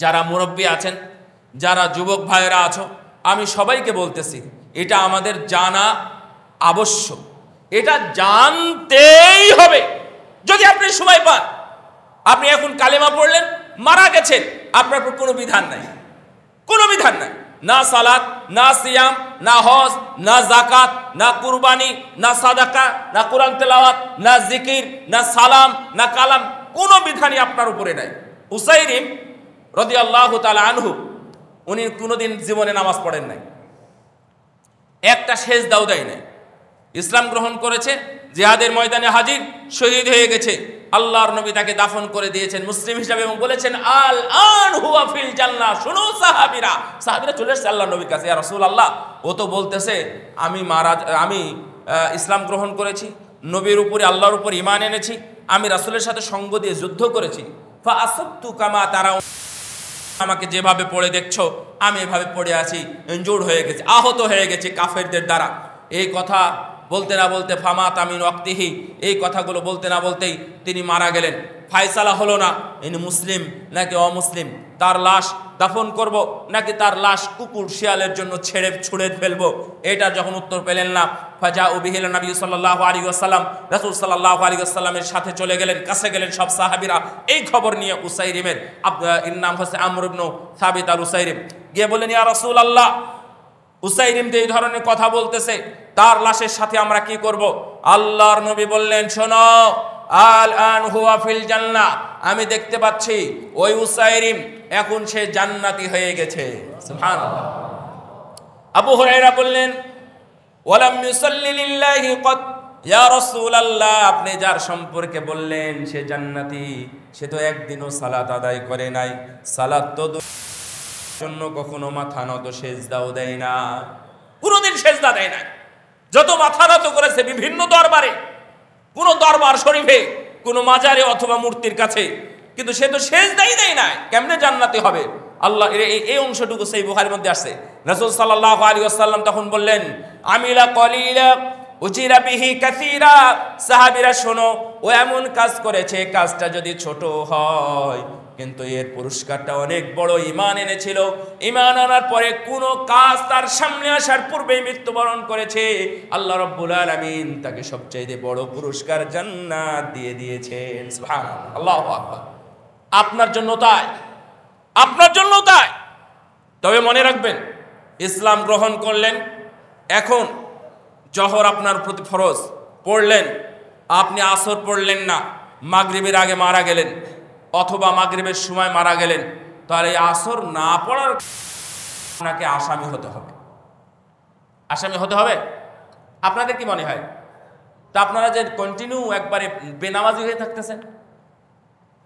যারা মুরব্বী আছেন, যারা যুবক ভাইয়েরা আছো, আমি সবাইকে বলতেছি, এটা আমাদের জানা আবশ্যক, এটা জানতেই হবে। যদি আপনি সময় পান, আপনি এখন কালেমা পড়লেন, মারা গেছেন, আপনার উপর কোনো বিধান নাই, কোনো বিধান নাই। না সালাত, না সিয়াম, না হজ, না জাকাত, না কুরবানি, না সাদাকা, না কোরআন তেলাওয়াত, না জিকির, না সালাম, না কালাম, কোনো বিধানই আপনার উপরে নাই। উসাইরিম রাদিয়াল্লাহু তাআলা আনহু, উনি কোনোদিন জীবনে নামাজ পড়েন নাই, একটা সেজদাও দেয় নাই। ইসলাম গ্রহণ করেছে, জিহাদের ময়দানে হাজির, শহীদ হয়ে গেছে। আল্লাহর নবী তাকে দাফন করে দিয়েছেন মুসলিম হিসাবে এবং বলেছেন আল আন হুয়া ফিল জান্নাহ। শুনো সাহাবীরা, সাহাবীরা চলে এসেছে আল্লাহর নবীর কাছে, ইয়া রাসূলুল্লাহ, ও তো বলতেছে আমি ইসলাম গ্রহণ করেছি, নবীর উপরে আল্লাহর উপর ঈমান এনেছি, আমি রাসূলের সাথে সঙ্গ দিয়ে যুদ্ধ করেছি, ফা আসবতু কামা তারাউন, আমাকে যেভাবে পড়ে দেখছো আমি এভাবে পড়ে আছি, ইনজুর্ড হয়ে গেছি, আহত হয়ে গেছি কাফেরদের দ্বারা। এই কথা বলতে না বলতে ফামাত আমিন ওয়াক্তিহি, এই কথাগুলো বলতে না বলতেই তিনি মারা গেলেন। ফায়সালা হলো না ইনি মুসলিম নাকি অমুসলিম, তার লাশ দাফন করব নাকি তার লাশ কুকুর শিয়ালের জন্য ছুঁড়ে ফেলবো, এটা যখন উত্তর পেলেন না, ফাজা বিহিল নবী সাল্লাল্লাহু আলাইহি ওয়াসাল্লাম, রাসূল সাল্লাল্লাহু আলাইহি ওয়াসাল্লামের সাথে চলে গেলেন, কাছে গেলেন সব সাহাবীরা। এই খবর নিয়ে উসাইরিমের এর নাম হচ্ছে আমর ইবনে সাবিত আল উসাইরিম, গিয়ে বললেন ইয়া রাসূলুল্লাহ, উসাইরিম তো এই ধরনের কথা বলতেছে, তার লাশের সাথে আমরা কি করব? আল্লাহর নবী বললেন, শোনো, আল আন হুয়া ফিল জান্নাহ, আমি দেখতে পাচ্ছি ওই উসাইরিম এখন সে জান্নাতি হয়ে গেছে। সুবহানাল্লাহ। আবু হুরায়রা বললেন, ওয়ালাম ইউসাল্লি লিল্লাহি ক্বাত, ইয়া রাসূলুল্লাহ, আপনি যার সম্পর্কে বললেন সে জান্নাতি, সে তো একদিনও সালাত আদায় করে নাই, সালাত তো জন্য কখনো মাথা নত সেজদাও দেয় না, কোনোদিন সেজদা দেয় না। যত মাথা নত করেছে বিভিন্ন দরবারে, কোন দরবার শরীফে, কোন মাজারে অথবা মূর্তির কাছে, কিন্তু সে তো সেজদাই দেয় না, কেমনে জান্নাতি হবে? আল্লাহ এই অংশটুকু সেই বুখারীর মধ্যে আসছে। রাসূল সাল্লাল্লাহু আলাইহি ওয়াসাল্লাম তখন বললেন, আমিলা কলিলা উজিরা বিহি কাসীরা, সাহাবীরা শোনো, ও এমন কাজ করেছে, কাজটা যদি ছোট হয় কিন্তু এর পুরস্কারটা অনেক বড়। ঈমান এনেছিল, ঈমান আনার পরে কোন কাজ তার সামনে আসার পূর্বেই মৃত্যুবরণ করেছে, আল্লাহ রাব্বুল আলামিন তাকে সবচেয়ে বড় পুরস্কার জান্নাত দিয়ে দিয়েছেন। সুবহানাল্লাহ, আল্লাহু আকবার। আপনার জন্য তাই, আপনার জন্য তাই। তবে মনে রাখবেন, ইসলাম গ্রহণ করলেন, এখন জোহর আপনার প্রতি ফরজ পড়লেন, আপনি আসর পড়লেন না, মাগরিবের আগে মারা গেলেন অথবা মাগরিবের সময় মারা গেলেন, তাহলে এই আসর না পড়ার আপনাকে আসামি হতে হবে, আসামি হতে হবে। আপনাদের কি মনে হয়? তা আপনারা যে কন্টিনিউ একবারে বেনামাজি হয়ে থাকতেছেন,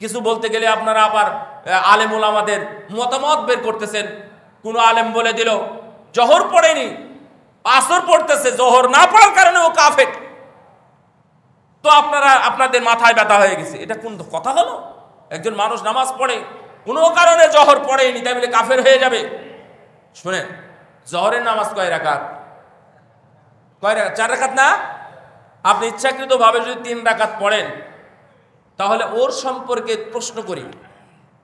কিছু বলতে গেলে আপনারা আবার আলেম ওলামাদের মতামত বের করতেছেন। কোন আলেম বলে দিল জোহর পড়েনি, আসর পড়তেছে, জোহর না পড়ার কারণে ও কাফের, তো আপনাদের মাথায় ব্যথা হয়ে গেছে। এটা কোন কথা হলো? একজন মানুষ নামাজ পড়ে, কোনো কারণে জোহর পড়েনি, তাই বলে কাফের হয়ে যাবে? শুনেন, জোহরের নামাজ কয় রাকাত? 4 রাকাত না? আপনি ইচ্ছাকৃতভাবে যদি 3 রাকাত পড়েন, তাহলে ওর সম্পর্কে প্রশ্ন করি,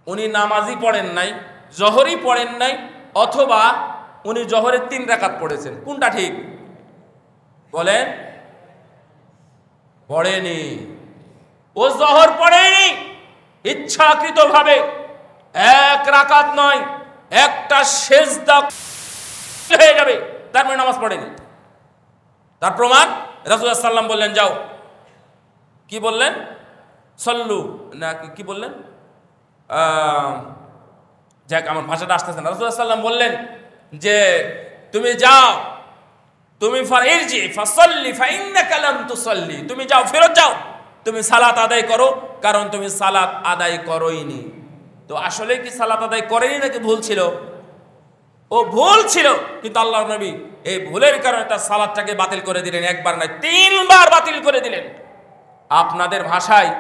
উনি নামাজই পড়েন নাই, জোহরই পড়েন নাই, অথবা উনি জোহরের 3 রাকাত পড়েছেন, কোনটা ঠিক বলেন? পড়েনি, ও জোহর পড়েনি, ইচ্ছাকৃতভাবে 1 রাকাত নয়, একটা সেজদা হয়ে যাবে, তার মানে নামাজ পড়েনি। তার প্রমাণ রাসূল সাল্লাল্লাহু আলাইহি ওয়াসাল্লাম বললেন, যাও, কি বললেন? সল্লু না কি বললেন, যাক আমার ভাষাটা আসতেছে না। রাসূল সাল্লাল্লাহু আলাইহি ওয়াসাল্লাম বললেন যে তুমি যাও, তুমি ফারইরজি ফাসাল্লি ফাইন্নাকা লাম তুসাল্লি, তুমি যাও, ফেরত যাও, তুমি সালাত আদায় করো, কারণ তুমি সালাত আদায় করোইনি। তো আসলে কি সালাত আদায় করেনি নাকি ভুল ছিল? ও ভুল ছিল, কিন্তু আল্লাহর নবী এই ভুলের কারণে তার সালাতটাকে বাতিল করে দিলেন, একবার নয় 3 বার বাতিল করে দিলেন। আপনাদের ভাষায়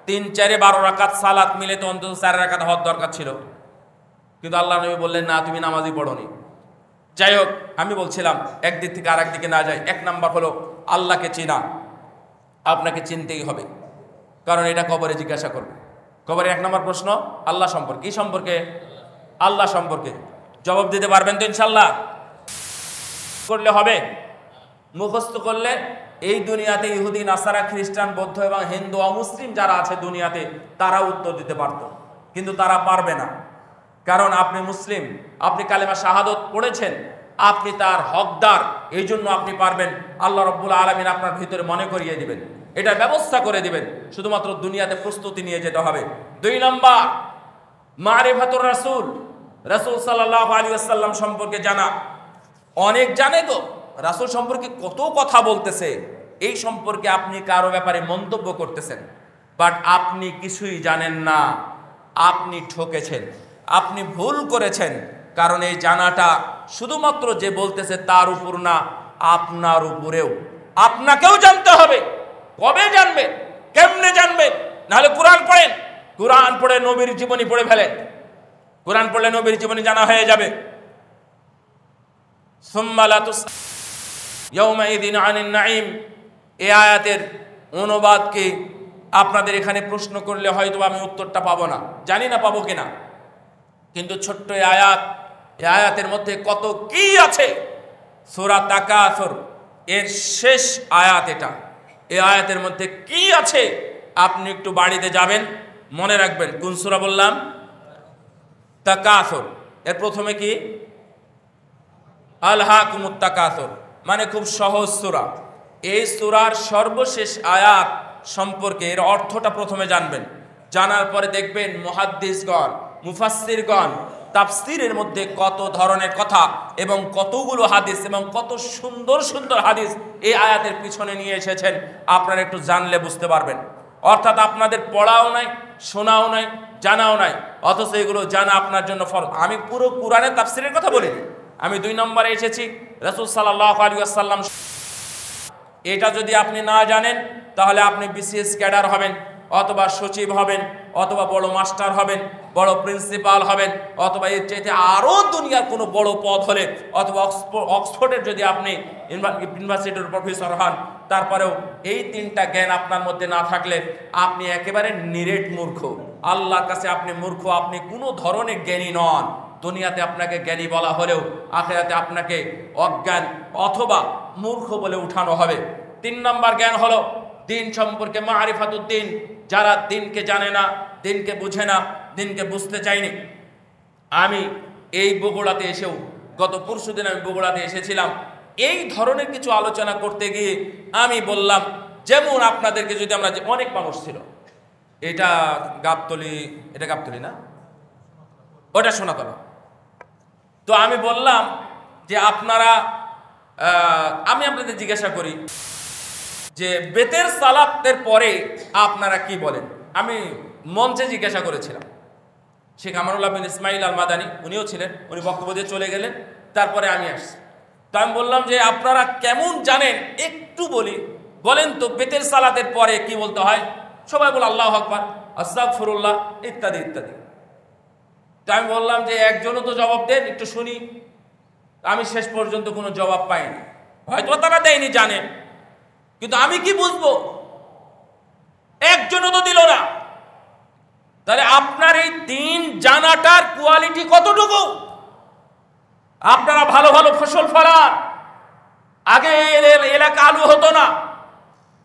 3 4 12 রাকাত সালাত মিলে তো অন্তত 4 রাকাত হওয়ার দরকার ছিল, কিন্তু আল্লাহর নবী বললেন না, তুমি নামাজই পড়োনি। যাই হোক, আমি বলছিলাম একদিক থেকে আরেক দিকে না যায়। 1 নাম্বার হলো আল্লাহকে চেনা, আপনাকে চিনতেই হবে, কারণ এটা কবরে জিজ্ঞাসা করবে। কবরে 1 নম্বর প্রশ্ন আল্লাহ সম্পর্কে। কি সম্পর্কে? আল্লাহ সম্পর্কে জবাব দিতে পারবেন তো ইনশাল্লাহ? করলে হবে? মুখস্থ করলে এই দুনিয়াতে ইহুদি, নাসারা, খ্রিস্টান, বৌদ্ধ এবং হিন্দু, অমুসলিম যারা আছে দুনিয়াতে তারা উত্তর দিতে পারত, কিন্তু তারা পারবে না। কারণ আপনি মুসলিম, আপনি কালেমা শাহাদত পড়েছেন, আপনি তার হকদার, এই জন্য আপনি পারবেন। আল্লাহ রাব্বুল আলামিন আপনার ভিতরে মনে করিয়ে দিবেন, এটার ব্যবস্থা করে দিবেন। শুধুমাত্র দুনিয়াতে প্রস্তুতি নিয়ে যেতে হবে। 2 নম্বর, মারিফাতুর রাসূল, রাসূল সাল্লাল্লাহু আলাইহি ওয়াসাল্লাম সম্পর্কে জানা। অনেক জানে তো রাসূল সম্পর্কে কত কথা বলতেছে, এই সম্পর্কে আপনি কারো ব্যাপারে মন্তব্য করতেছেন, বাট আপনি কিছুই জানেন না। আপনি ঠকেছেন, আপনি ভুল করেছেন। কারণ এই জানাটা শুধুমাত্র যে বলতেছে তার উপর না, আপনার উপরেও, আপনাকেও জানতে হবে। কবে জানবেন? কেমনে জানবেন? নাহলে কোরআন পড়েন, কোরআন পড়ে নবীর জীবনী পড়ে ফেলেন, কোরআন পড়লে নবীর জীবনী জানা হয়ে যাবে। সুম্মা লা তুস ইয়াউমাইযিন আনিন নাঈম, এই আয়াতের অনুবাদ কি আপনাদের এখানে প্রশ্ন করলে হয়তো আমি উত্তরটা পাবো না, জানি না পাবো কিনা। কিন্তু ছোট্ট এই আয়াত, এই আয়াতের মধ্যে কত কি আছে। সূরা তাকাসুর এর শেষ আয়াত এটা। এই আয়াতের মধ্যে কি আছে আপনি একটু বাড়িতে যাবেন, মনে রাখবেন। কোন সূরা বললাম? তাকাসুর। এর প্রথমে কি? আলহাকুমুত তাকাসুর, মানে খুব সহজ সূরা। এই সূরার সর্বশেষ আয়াত সম্পর্কে এর অর্থটা প্রথমে জানবেন। জানার পরে দেখবেন মুহাদ্দিসগণ, মুফাসসিরগণ তাফসীরের মধ্যে কত ধরনের কথা এবং কতগুলো হাদিস এবং কত সুন্দর সুন্দর হাদিস এই আয়াতের পিছনে নিয়ে এসেছেন। আপনারা একটু জানলে বুঝতে পারবেন। অর্থাৎ আপনাদের পড়াও নাই, শোনাও নাই, জানাও নাই, অথচ এগুলো জানা আপনার জন্য ফরজ। আমি পুরো কুরআনের তাফসীরের কথা বলিনি, আমি 2 নম্বরে এসেছি রাসূল সাল্লাল্লাহু আলাইহি ওয়াসাল্লাম। এটা যদি আপনি না জানেন তাহলে আপনি বিসিএস ক্যাডার হবেন, অথবা সচিব হবেন, অথবা বড় মাস্টার হবেন, বড় প্রিন্সিপাল হবেন, অথবা এর চাইতে আরও দুনিয়ার কোনো বড় পদ হলে, অথবা অক্সফোর্ডের যদি আপনি ইউনিভার্সিটির প্রফেসর হন, তারপরেও এই 3টা জ্ঞান আপনার মধ্যে না থাকলে আপনি একেবারে নিরেট মূর্খ। আল্লাহর কাছে আপনি মূর্খ, আপনি কোনো ধরনের জ্ঞানী নন। দুনিয়াতে আপনাকে জ্ঞানী বলা হলেও আখিরাতে আপনাকে অজ্ঞান অথবা মূর্খ বলে উঠানো হবে। 3 নম্বর জ্ঞান হলো দিন সম্পর্কে মারিফাতুদ্দিন। যারা দিনকে জানে না, দিনকে বুঝে না, দিনকে বুঝতে চায়নি। আমি এই বগুড়াতে এসেও, গত পরশুদিন আমি বগুড়াতে এসেছিলাম, এই ধরনের কিছু আলোচনা করতে গিয়ে আমি বললাম, যেমন আপনাদেরকে যদি আমরা, অনেক মানুষ ছিল, এটা গাবতলী, এটা গাবতলী না, ওটা সোনাতলা। তো আমি বললাম যে আপনারা, আমি আপনাদের জিজ্ঞাসা করি যে বেতের সালাতের পরে আপনারা কি বলেন। আমি মঞ্চে জিজ্ঞাসা করেছিলাম। শেখ আমানুল্লাহ বিন ইসমাইল আল মাদানী উনিও ছিলেন, উনি বক্তব্য দিয়ে চলে গেলেন, তারপরে আমি আসছি। তো আমি বললাম যে আপনারা কেমন জানেন একটু বলেন তো বেতের সালাতের পরে কি বলতে হয়। সবাই বলে আল্লাহু আকবার, আস্তাগফিরুল্লাহ, ইত্যাদি ইত্যাদি। তো আমি বললাম যে একজনও তো জবাব দেন, একটু শুনি। আমি শেষ পর্যন্ত কোনো জবাব পাইনি, হয়তো তারা দেয়নি, জানে, কিন্তু আমি কি বুঝবো, একজনও তো দিল না। তাহলে আপনার এই দিন জানাটার কোয়ালিটি কতটুকু? আপনারা ভালো ভালো ফসল ফলান। আগে এলাকা আলু হতো না,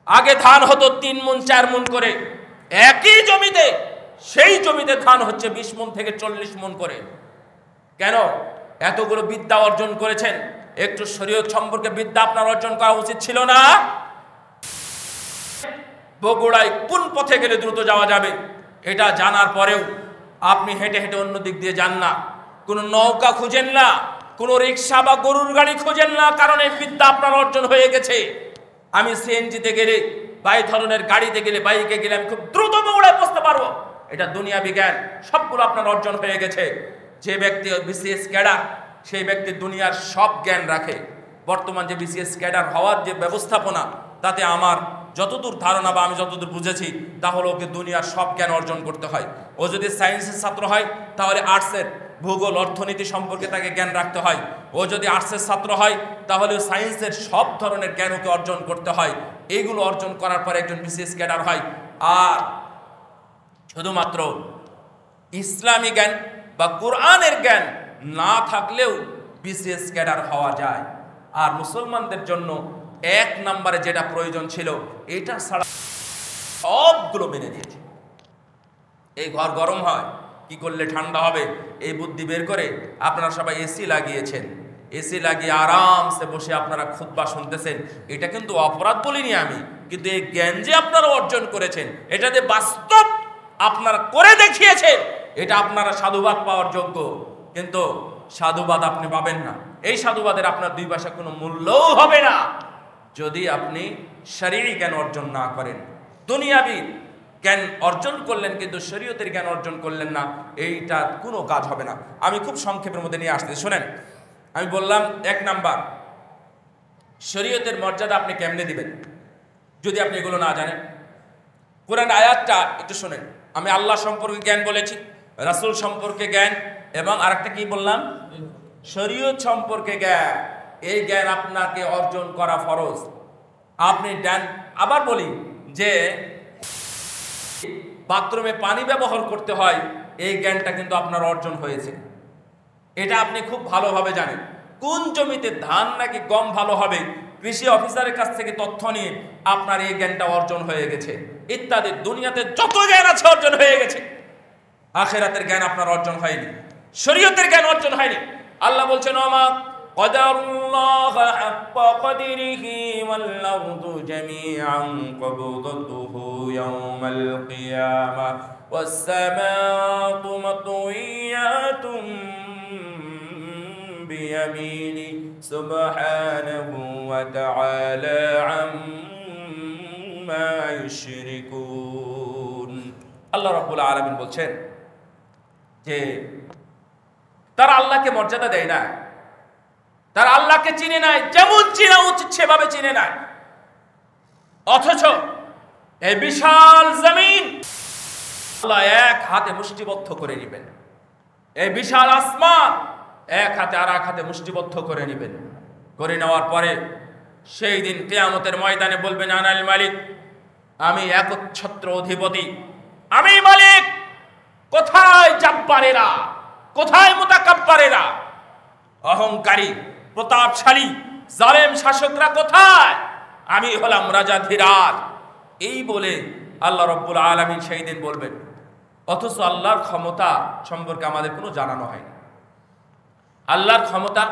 আগে ধান হতো 3 মণ 4 মণ করে একই জমিতে। সেই জমিতে ধান হচ্ছে 20 মণ থেকে 40 মণ করে। কেন? এতগুলো বিদ্যা অর্জন করেছেন, একটু শরীয়ত সম্পর্কে বিদ্যা আপনার অর্জন করা উচিত ছিল না? বগুড়ায় কোন পথে গেলে দ্রুত যাওয়া যাবে এটা জানার পরেও আপনি হেঁটে হেঁটে অন্য দিক দিয়ে যান না, কোনো নৌকা খুঁজেন না, কোনো রিক্সা বা গরুর গাড়ি খুঁজেন না, কারণ এই বিদ্যা আপনার অর্জন হয়ে গেছে। আমি সিএনজিতে গেলে বা এই ধরনের গাড়িতে গেলে, বাইকে গেলে আমি খুব দ্রুত বগুড়ায় পৌঁছতে পারবো, এটা দুনিয়া বিজ্ঞান সবগুলো আপনার অর্জন হয়ে গেছে। যে ব্যক্তি বিসিএস ক্যাডার, সেই ব্যক্তি দুনিয়ার সব জ্ঞান রাখে। বর্তমান যে বিসিএস ক্যাডার হওয়ার যে ব্যবস্থাপনা, তাতে আমার যতদূর ধারণা বা আমি যতদূর বুঝেছি, তাহলে ওকে দুনিয়ার সব জ্ঞান অর্জন করতে হয়। ও যদি সায়েন্সের ছাত্র হয় তাহলে আর্টসের ভূগোল, অর্থনীতি সম্পর্কে তাকে জ্ঞান রাখতে হয়। ও যদি আর্টসের ছাত্র হয় তাহলে সায়েন্সের সব ধরনের জ্ঞান ওকে অর্জন করতে হয়। এইগুলো অর্জন করার পরে একজন বিসিএস ক্যাডার হয়। আর শুধুমাত্র ইসলামী জ্ঞান বা কোরআনের জ্ঞান না থাকলেও বিশেষ ক্যাডার হওয়া যায়। আর মুসলমানদের জন্য 1 নম্বরে যেটা প্রয়োজন ছিল এটা ছাড়া সবগুলো মেনে নিয়েছে। এই ঘর গরম হয়, কি করলে ঠান্ডা হবে, এই বুদ্ধি বের করে আপনারা সবাই এসি লাগিয়েছেন। এসি লাগিয়ে আরামসে বসে আপনারা খুতবা শুনতেছেন। এটা কিন্তু অপরাধ বলিনি আমি, কিন্তু এই জ্ঞান যে আপনারা অর্জন করেছেন, এটা যে বাস্তব আপনারা করে দেখিয়েছেন, এটা আপনারা সাধুবাদ পাওয়ার যোগ্য। কিন্তু সাধুবাদ আপনি পাবেন না, এই সাধুবাদের আপনার 2 পয়সা কোনো মূল্যও হবে না যদি আপনি শরীয়ী জ্ঞান অর্জন না করেন। দুনিয়াবি জ্ঞান অর্জন করলেন কিন্তু শরীয়তের জ্ঞান অর্জন করলেন না, এইটা কোনো কাজ হবে না। আমি খুব সংক্ষেপের মধ্যে নিয়ে আসতে শোনেন। আমি বললাম 1 নাম্বার, শরীয়তের মর্যাদা আপনি কেমনে দিবেন যদি আপনি এগুলো না জানেন। কোরআন আয়াতটা একটু শোনেন। আমি আল্লাহ সম্পর্কে জ্ঞান বলেছি, রাসূল সম্পর্কে জ্ঞান, এবং আরেকটা কি বললাম, শরীয়ত সম্পর্কে জ্ঞান। এই জ্ঞান আপনাকে অর্জন করা ফরজ। আপনি জ্ঞান, আবার বলি যে বাথরুমে পানি ব্যবহার করতে হয়, এই জ্ঞানটা কিন্তু আপনার অর্জন হয়েছে। এটা আপনি খুব ভালোভাবে জানেন। কোন জমিতে ধান নাকি গম ভালো হবে, কৃষি অফিসারের কাছ থেকে তথ্য নিয়ে আপনার এই জ্ঞানটা অর্জন হয়ে গেছে। ইত্যাদি দুনিয়াতে যত জ্ঞান আছে অর্জন হয়ে গেছে। আখিরাতের জ্ঞান আপনার অর্জন হয়নি, শরীয়তের জ্ঞান অর্জন হয়নি। আল্লাহ বলছেন ওমা কদারুল্লাহ হাক্কা কদরিহি ওয়াল আরদু জামিআন কবদতুহু ইয়াওমাল কিয়ামা ওয়াস সামাতু মাতউইয়াতুম বিয়ামিনি সুবহানাহু ওয়া তাআলা আম্মা ইউশরিকুন। আল্লাহ রাব্বুল আলামিন বলছেন যে তারা আল্লাহকে মর্যাদা দেয় না, তারা আল্লাহকে চিনে নাই, যেমন চিনা উচিত সেভাবে চিনে নাই। অথচ এই বিশাল জমিন আল্লাহ এক হাতে মুষ্টিবদ্ধ করে নেবেন, এই বিশাল আসমান এক হাতে আর এক হাতে মুষ্টিবদ্ধ করে নেবেন। করে নেওয়ার পরে সেই দিন কিয়ামতের ময়দানে বলবেন আনাল মালিক, আমি একচ্ছত্র অধিপতি, আমি মালিক। কোথায় জাব্বারেরা, কোথায় মুতাকাব্বারেরা, অহংকারী প্রতাপশালী জালেম শাসকরা কোথায়? আমি হলাম রাজা ধীরাজ। এই বলে আল্লাহ রাব্বুল আলামিন সেই দিন বলবেন। অথচ আল্লাহর ক্ষমতা সম্পর্কে আমাদের কোনো জানানো হয়নি। আল্লাহর ক্ষমতা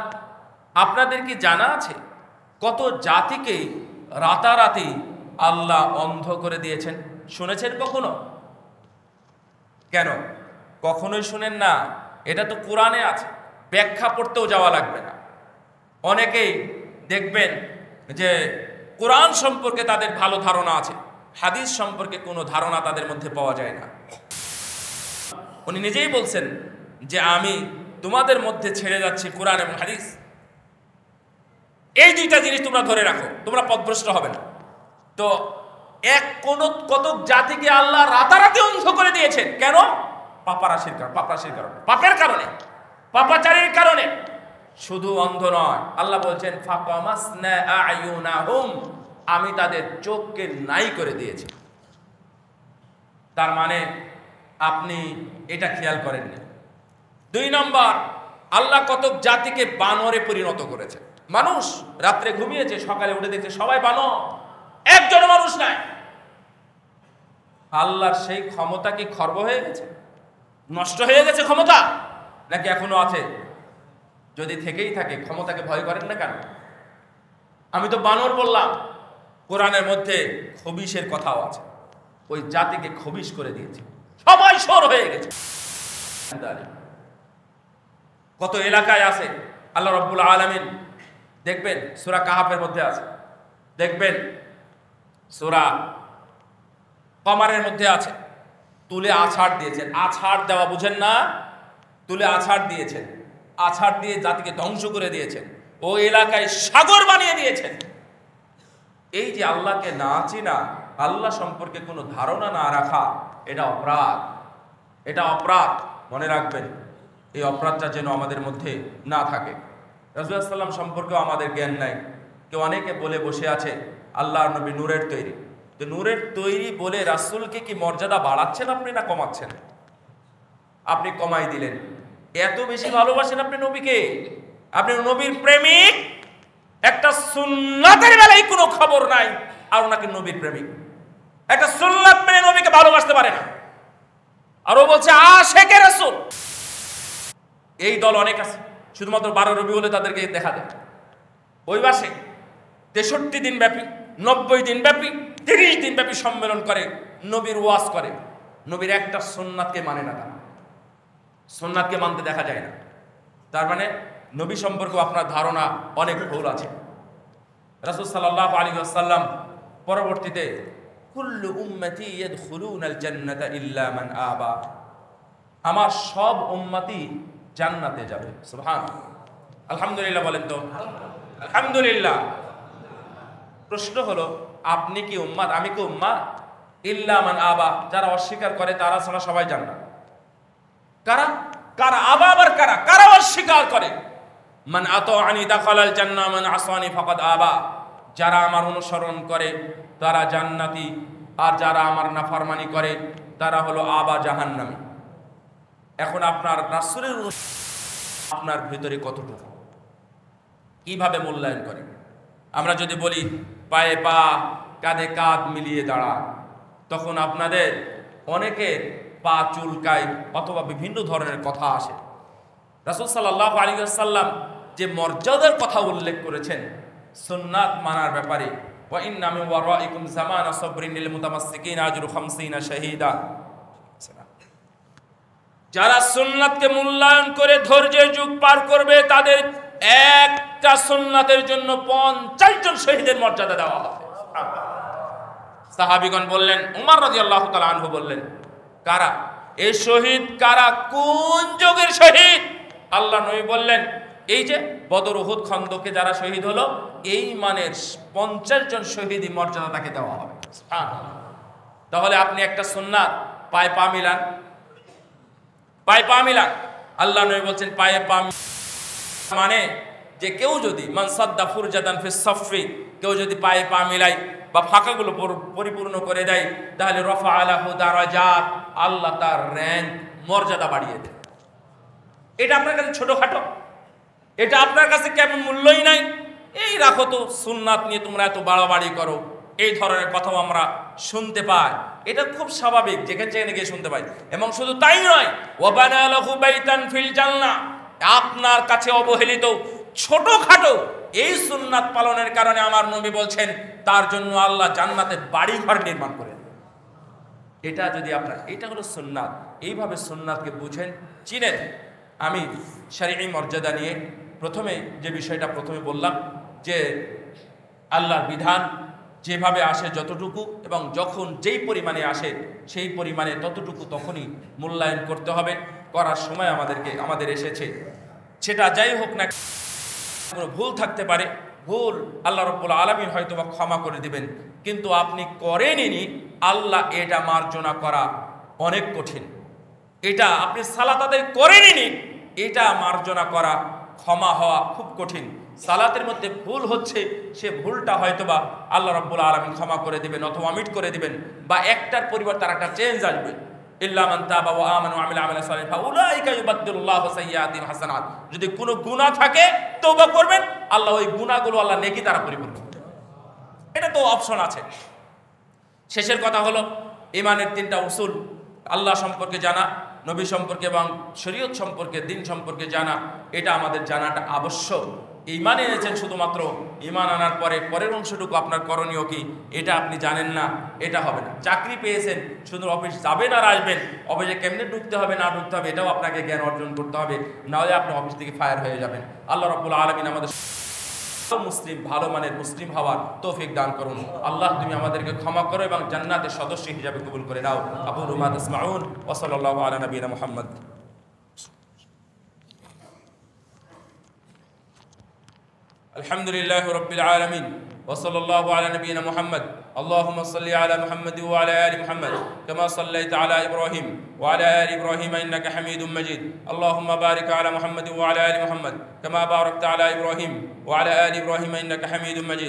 আপনাদের কি জানা আছে? কত জাতিকে রাতারাতি আল্লাহ অন্ধ করে দিয়েছেন, শুনেছেন কখনো? কেন কখনোই শুনেন না? এটা তো কোরআনে আছে, ব্যাখ্যা পড়তেও যাওয়া লাগবে না। অনেকেই দেখবেন যে কোরআন সম্পর্কে তাদের ভালো ধারণা আছে, হাদিস সম্পর্কে কোনো ধারণা তাদের মধ্যে পাওয়া যায় না। উনি নিজেই বলছেন যে আমি তোমাদের মধ্যে ছেড়ে যাচ্ছি কোরআন এবং হাদিস, এই 2টা জিনিস তোমরা ধরে রাখো, তোমরা পথভ্রষ্ট হবে না। তো কতক জাতিকে আল্লাহ রাতারাতি অন্ধ করে দিয়েছেন। কেন? পাপারাশির কারণে, পাপের কারণে, পাপাচারের কারণে। শুধু অন্ধ নয়, আল্লাহ বলছেন ফাকামাসনা আয়ুনাহুম, আমি তাদের চোখকে নাই করে দিয়েছি। তার মানে আপনি এটা খেয়াল করেননি। 2 নম্বর, আল্লাহ কতক জাতিকে বানরে পরিণত করেছে। মানুষ রাত্রে ঘুমিয়েছে, সকালে উঠে দেখছে সবাই বানর, একজন মানুষ নাই। আল্লাহর সেই ক্ষমতা কি খর্ব হয়ে গেছে, নষ্ট হয়ে গেছে ক্ষমতা, নাকি এখনো আছে? যদি থেকেই থাকে ক্ষমতাকে ভয় করেন না কেন? আমি তো বানর বললাম, কোরআনের মধ্যে খবিশের কথাও আছে। ওই জাতিকে খবিশ করে দিয়েছে, সবাই সর হয়ে গেছে। কত এলাকায় আছে আল্লাহ রাব্বুল আলামিন, দেখবেন সূরা কাহাফের মধ্যে আছে, দেখবেন সূরা কমারের মধ্যে আছে, তুলে আছাড় দিয়েছেন। আছাড় দেওয়া বুঝেন না? তুলে আছাড় দিয়েছেন, আছাড় দিয়ে জাতিকে ধ্বংস করে দিয়েছেন, ওই এলাকায় সাগর বানিয়ে দিয়েছেন। এই যে আল্লাহকে না চিনা, আল্লাহ সম্পর্কে কোনো ধারণা না রাখা, এটা অপরাধ, এটা অপরাধ। মনে রাখবেন, এই অপরাধটা যেন আমাদের মধ্যে না থাকে। রাসূলুল্লাহ সাল্লাল্লাহু আলাইহি ওয়াসাল্লাম সম্পর্কেও আমাদের জ্ঞান নাই। কেউ অনেকে বলে বসে আছে আল্লাহর নবী নূরের তৈরি। তো নূরের তৈরি বলে রাসূলকে কি মর্যাদা বাড়াচ্ছেন আপনি না কমাচ্ছেন? আপনি কমাই দিলেন। এত বেশি ভালোবাসেন আপনি নবীকে, আপনি নবীর প্রেমিক, একটা সুন্নাতের বেলায় কোনো খবর নাই আর ওনাকে নবীর প্রেমিক, একটা সুন্নাত মেনে নবীকে ভালোবাসতে পারে না, আর ও বলছে আশিকে রাসূল। এই দল অনেক আছে, শুধুমাত্র 12 রবি হলে তাদেরকে দেখা দেয়। ওই মাসে 63 দিন ব্যাপী, 90 দিন ব্যাপী, 30 দিন ব্যাপী সম্মেলন করে, নবীর ওয়াজ করে, নবীর একটা সুন্নাতকে মানে না, তারা সুন্নাতকে মানতে দেখা যায় না। তার মানে নবী সম্পর্কে আপনার ধারণা অনেক ভুল আছে। রাসূল সাল্লাল্লাহু আলাইহি ওয়াসাল্লাম পরবর্তীতে কুল্লু উম্মতি ইয়াদখুলুনাল জান্নাতা ইল্লা মান আবা, আমার সব উম্মতি জান্নাতে যাবে। সুবহানাল্লাহ, আলহামদুলিল্লাহ বলেন তো আলহামদুলিল্লাহ। প্রশ্ন হলো আপনি কি উম্মত, আমি কি উম্মত? ইল্লা মান আবা, যারা অস্বীকার করে তারা ছাড়া সবাই জান্নাত। কারা কারা আবা, আবার কারা কারা অস্বীকার করে? মান আতাআনি দাখালাল জান্নাহ মান আসানি ফাকাদ আবা, যারা আমার অনুসরণ করে তারা জান্নাতি, আর যারা আমার নাফরমানি করে তারা হলো আবা, জাহান্নামী। এখন আপনার রাসূলের আপনার ভিতরে কতটুকু, কিভাবে মূল্যায়ন করে? আমরা যদি বলি পায়ে পা কাঁধে কাঁধ মিলিয়ে দাঁড়া, তখন আপনাদের অনেকের পা চুলকায় অথবা বিভিন্ন ধরনের কথা আসে। রাসূল সাল্লাল্লাহু আলাইহি ওয়াসাল্লাম যে মর্যাদার কথা উল্লেখ করেছেন সুন্নাত মানার ব্যাপারে, ওয়া ইন্না মিন ওয়ারাইকুম জামানা সাবরিন লিল মুতামাসসিকিনা আজরু 50 শাহীদা, যারা সুন্নাতকে মূল্যায়ন করে ধৈর্যের যুগ পার করবে তাদের একটা সুন্নাতের জন্য 50 জন শহীদের মর্যাদা দেওয়া হবে। সাহাবীগণ বললেন, উমর রাদিয়াল্লাহু তাআলা আনহু বললেন, কারা এই শহীদ, কারা কোন যুগের শহীদ? আল্লাহ নবী বললেন, এই যে বদর উহুদ খন্দকে যারা শহীদ হলো এই মানের 50 জন শহীদই মর্যাদা তাকে দেওয়া হবে। তাহলে আপনি একটা সুন্নাত পায়ে পা মিলান, পায়ে পা মিলান। আল্লাহ নবী বলছেন পায়ে পা মানে যে কেউ যদি মান সাদ্দা ফুরজাদান ফিস সাফি, কেউ যদি পায়ে পা মিলায় বা ফাঁকাগুলো পরিপূর্ণ করে দেয় তাহলে রফা আলাহু দারাজাত, আল্লাহ তার র্যাঙ্ক মর্যাদা বাড়িয়ে দেয়। এটা আপনার কাছে ছোটখাটো, এটা আপনার কাছে কেমন মূল্যই নাই, এই রাখো তো সুন্নাত নিয়ে তোমরা এত বাড়াবাড়ি করো, এই ধরনের কথাও আমরা শুনতে পাই। এটা খুব স্বাভাবিক, যেখানে যেখানে গিয়ে শুনতে পাই। এবং শুধু তাই নয়, ওয়াবানা লাহু বাইতান ফিল জান্নাহ, আপনার কাছে অবহেলিত ছোটখাটো এই সুন্নাত পালনের কারণে আমার নবী বলছেন তার জন্য আল্লাহ জান্নাতে বাড়ি ঘর নির্মাণ করেন। এটা যদি আপনার, এটা হলো সুন্নাত। এইভাবে সুন্নাতকে বুঝেন, চিনেন। আমি শরঈ মর্যাদা নিয়ে প্রথমে যে বিষয়টা প্রথমে বললাম যে আল্লাহর বিধান যেভাবে আসে যতটুকু এবং যখন যেই পরিমাণে আসে সেই পরিমাণে ততটুকু তখনই মূল্যায়ন করতে হবে। করার সময় আমাদের এসেছে, সেটা যাই হোক না, কোনো ভুল থাকতে পারে, ভুল আল্লাহ রাব্বুল আলামিন হয়তো বা ক্ষমা করে দিবেন, কিন্তু আপনি করেননি, আল্লাহ এটা মার্জনা করা অনেক কঠিন। এটা আপনি সালাত আদায় করেননি, এটা মার্জনা করা, ক্ষমা হওয়া খুব কঠিন। সালাতের মধ্যে ভুল হচ্ছে, সে ভুলটা হয়তোবা আল্লাহ রাব্বুল আলামিন ক্ষমা করে দিবেন অথবা অমিট করে দিবেন, বা একটার পরিবর্তে আরেকটা চেঞ্জ আসবে। ইল্লা মান তাবা ওয়া আমানা ওয়া আমিলা আমালান সালিহান ফাউলাইকা ইউবাদদিলুল্লাহু সাইয়্যাতিহিম হাসানাত। যদি কোনো গুনাহ থাকে তওবা করবেন, আল্লাহ ওই গুনাহগুলো আল্লাহ নেকি দ্বারা পরিপূর্ণ করবেন। এটা তো অপশন আছে। শেষের কথা হলো ঈমানের 3টা উসুল, আল্লাহ সম্পর্কে জানা, নবী সম্পর্কে এবং শরীয়ত সম্পর্কে, দিন সম্পর্কে জানা। এটা আমাদের জানাটা আবশ্যক। ঈমান এনেছেন শুধুমাত্র, ঈমান আনার পরে পরের অংশটুকু আপনার করণীয় কি এটা আপনি জানেন না, এটা হবে না। চাকরি পেয়েছেন, শুধু অফিস যাবেন আর আসবেন, অফিসে কেমনে ঢুকতে হবে না ঢুকতে হবে এটাও আপনাকে জ্ঞান অর্জন করতে হবে, নাহলে আপনি অফিস থেকে ফায়ার হয়ে যাবেন। আল্লাহ রাব্বুল আলামিন আমাদের মুসলিম, ভালো মানের মুসলিম হওয়ার তৌফিক দান করুন। আল্লাহ তুমি আমাদেরকে ক্ষমা করো এবং জান্নাতের সদস্য হিসেবে কবুল করে নাও। আকুলু মা তাসমাউন ওয়া সাল্লাল্লাহু আলা নবিয়িনা মুহাম্মদ। আলহামদুলিল্লাহি রাব্বিল আলামিন ওয়া সাল্লাল্লাহু আলা নবিয়িনা মুহাম্মদ। اللهم صل على محمد وعلى آل محمد كما صليت على إبراهيم وعلى آل إبراهيم إنك حميد مجيد. اللهم بارك على محمد وعلى آل محمد كما باركت على إبراهيم وعلى آل إبراهيم إنك حميد مجيد.